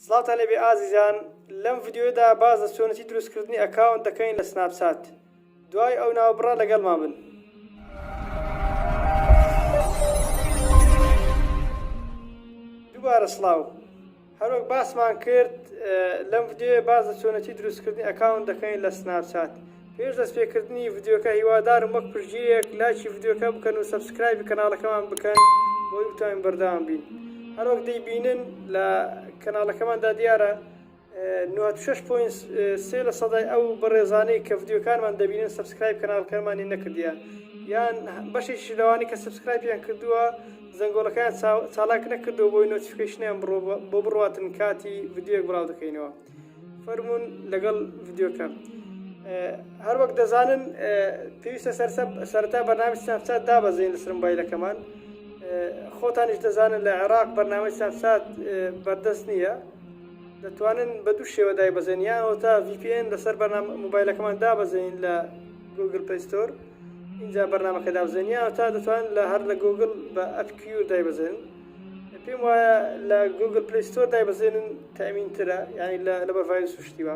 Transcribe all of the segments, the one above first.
سڵاو لەبێ ئازیزان لەم ڤیدیۆدا باز لە چۆنەتی دروستکردنی ئەکاونت دەکەین لە سناپچات. دوای ئەو ناوەبڕە لەگەڵمان بن. دووبارە سڵاو. هەروەک باسمان کرد لەم ڤیدیۆیە باز لە چۆنەتی دروستکردنی ئەکاونت دەکەین لە سناپچات. پێش دەستپێکردنی ڤیدیۆکە هیوادارم وەک پشگیرێک لایکی ڤیدیۆکە بکەن و سەبسکرایبی کەناڵەکەمان بکەن بۆی بتوانین بەردەوام بین. هەروەک دەیبینن لە کەناڵەکەماندا دیارە 96.3% ئەو بەڕێزانەی کە ڤیدیۆکانمان دەبینن سەبسکرایب کەناڵەکەمانی نەکردیان یان بەشێکی لەوانی کە سەبسکرایبیان کردووە زەنگۆڵەکەیان چالاک نەکردەوە بۆی نۆتیفیکیشنیان بۆ بڕواتن کاتی ڤیدیۆیەک بڵاو دەکەینەوە. فەرموون لەگەڵ ڤیدیۆکە. هەروەک دەزانن پێویستە سەرەتا بەرنامەی سناپچات دابەزین لەسەر مۆبایلەکەمان. خۆتانیش دەزانن لە عێراق بەرنامەی سناپچات بەردەست نییە، دەتوانن بە دوو شێوە دایبەزێن، یانەوە تا VPN لەسەر مۆبایلەکەمان دابەزین لە گوگل پلی ستۆر، اینجا بەرنامەکە دابزێن، یانەوە تا دەتوانن لە هەر لە گوگل بە ئەپکیور دایبەزێن. پێم وایە لە گوگل پلی ستۆر دایبەزێنن تەمینترە، ینی لە بەڤایرۆس و شتیوە.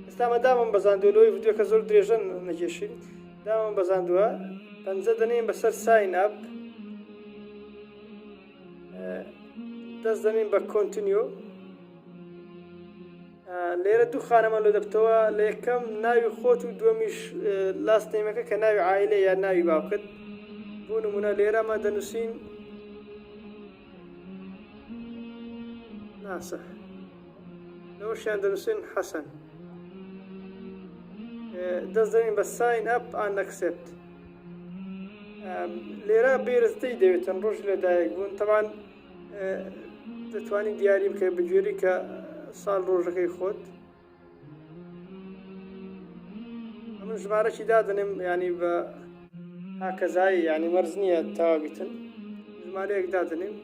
ئێستامە دامم بەزاندووە لەوەی ڤیدیۆکە زۆر درێژە نەکێشین، دامم بەزاندووە پەنجە دەنێن بەسەر ساین ئەپ، دەست دەنین بە کۆنتینیۆ. لێرە دوو خانەمە لە دەبتەوە، لە یەکەم ناوی خۆت و دووەمیش لاست نێمەکە کە ناوی عایلە یان ناوی باوکت. بۆ نمونە لێرەمە دەنووسین ناسە، لەوەشیان دەنووسین حەسەن. دەست دەنین بە ساین ئەپ ئان ئەکسێپت. لێرە بێرزدەی دەوێتن ڕۆژ لەدایک بوون. تەمان دەتوانین دیاری بکە بەگوێری کە ساڵ ڕۆژەکەی خۆت. ئەمن ژمارەی دادنێم ینی بە هاکەزایی، ینی مەرز نییە تاوا بیتن، ژمارەیەک دادنێم.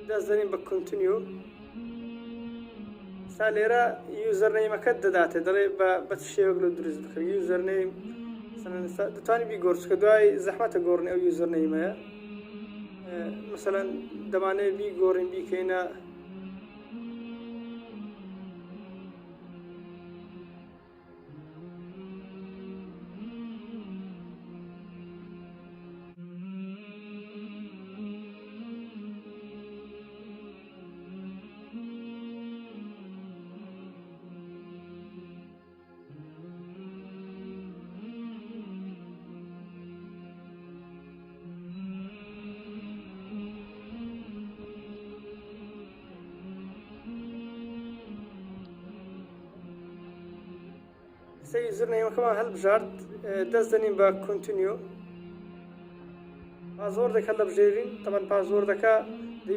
دەست دەنین بە کۆنتینیۆ. ستا لێرە یوزەرنەیمەکەت دەداتێ، دەڵێ بە چ شێوەک لە دروست بکە. یوزەرنەیم دەتوانانی بیگۆڕیت کە دوای زەحمەتە گۆڕنی ئەو یوزەرنەیمەیە. مەسەلەن دەمانەوێت بیگۆڕین بیکەینە یوزەرنەیمەکەمان هەڵبژارد. دەست دەنین بە کۆنتینیۆ. پاسوۆردێک هەڵدەبژێرین. تەمەن پاسوۆردەکە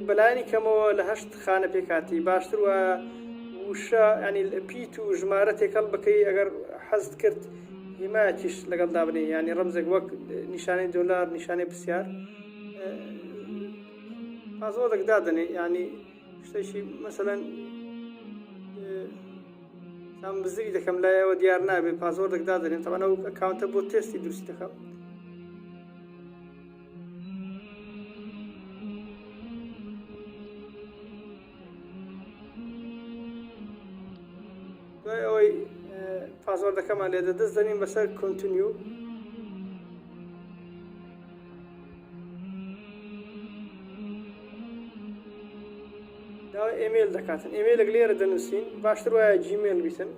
بەلایانی کەمەوە لە 8 خانە پێکاتی. باشتر وە وشە ینی پیت و ژمارە تێکەڵ بکەی. ئەگەر حەزت کرد هیمایەتیش لەگەڵدا بنێ، ینی ڕەمزێک وەک نیشانەی دۆلار، نیشانەی پرسیار. پاسوۆردێک دادنێ، ینی شتێکی مەسەلەن بزری دەکەم لایەوە دیار نابێ، پاسوۆردێک دادنێن. تەمان ئەو ئەکاونتە بۆ تێستی دروست دەکەم. دوای ئەوەی پاسوۆردەکەمان لێدە دەست دەنین بەسەر کۆنتینیۆ. داوای ئیمێل دەکاتن. ئیمێلێک لێرە دەنووسین. باشتر وایە جیمێل بیتن.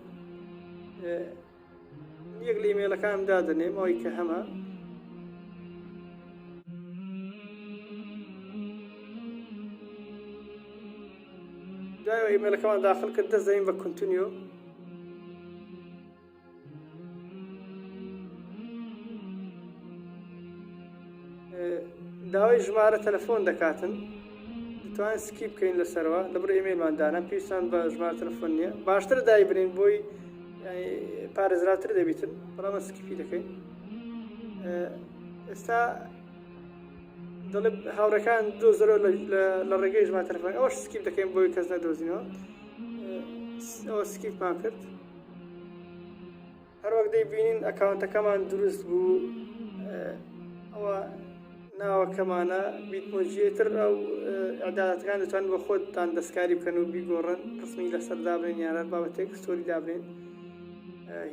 یەک لە ئیمێلەکانم دادنێم ئەوەی کە هەمە. دوای ئیمێلەکەمان داخل کرد دەست دەنین بە کۆنتینیۆ. داوای ژمارە تەلەفۆن دەکاتن. دەتوانین سکی بکەین لەسەرەوە لەبەر ئیمێلماندانە، پێویستان بە ژمارە تەلەفۆن نییە. باشتر دایبرین بۆی پارێزراتر دەبیتن، بەڵام سکیپی دەکەین. ئێستا دەڵێ هاوڕەکان دۆزەرەوە لە ڕێگەی ژمارە تەلەفۆن، ئەوەش سکیپ دەکەین بۆی کەس نەدۆزینەوە. ئەوە سکیپمان کرد هەر وەک دەیبینین ئەکاونتەکەمان دروست بوو ئەوە ناوەکەمانە بیتمۆجیتر ئەو ئەعدادەتەکان دەتوانن بە خۆتان دەستکاری بکەن و بیگۆڕن ڕسمی لەسەر دابرێن یانە بابەتێک ستۆری دابرێن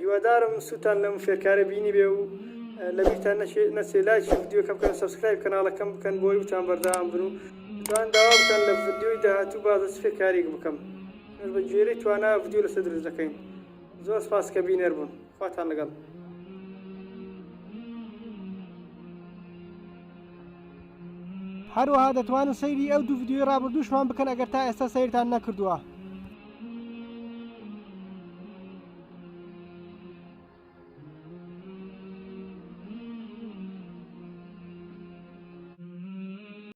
هیوادارم سوتان لەم فێرکارە بینی بێ و لەبیرتان نەچێ لایکی ڤیدیۆکە بکەن سەبسکرایب کەناڵەکەم بکەن بۆی وتان بەردەوام بن و توان داوا بکەن لە ڤیدیۆی داهاتوو بازە چ فێرکارێک بکەم بە گوێرەی توانە ڤیدیۆ لەسەر دروست دەکەین زۆر سپاس کە بینەر بوون خواتان لەگەڵ هەروەها دەتوانن سەیری ئەو دوو ڤیدیۆی ڕابردووشمان بکەن ئەگەر تا ئێستا سەیرتان نەکردووە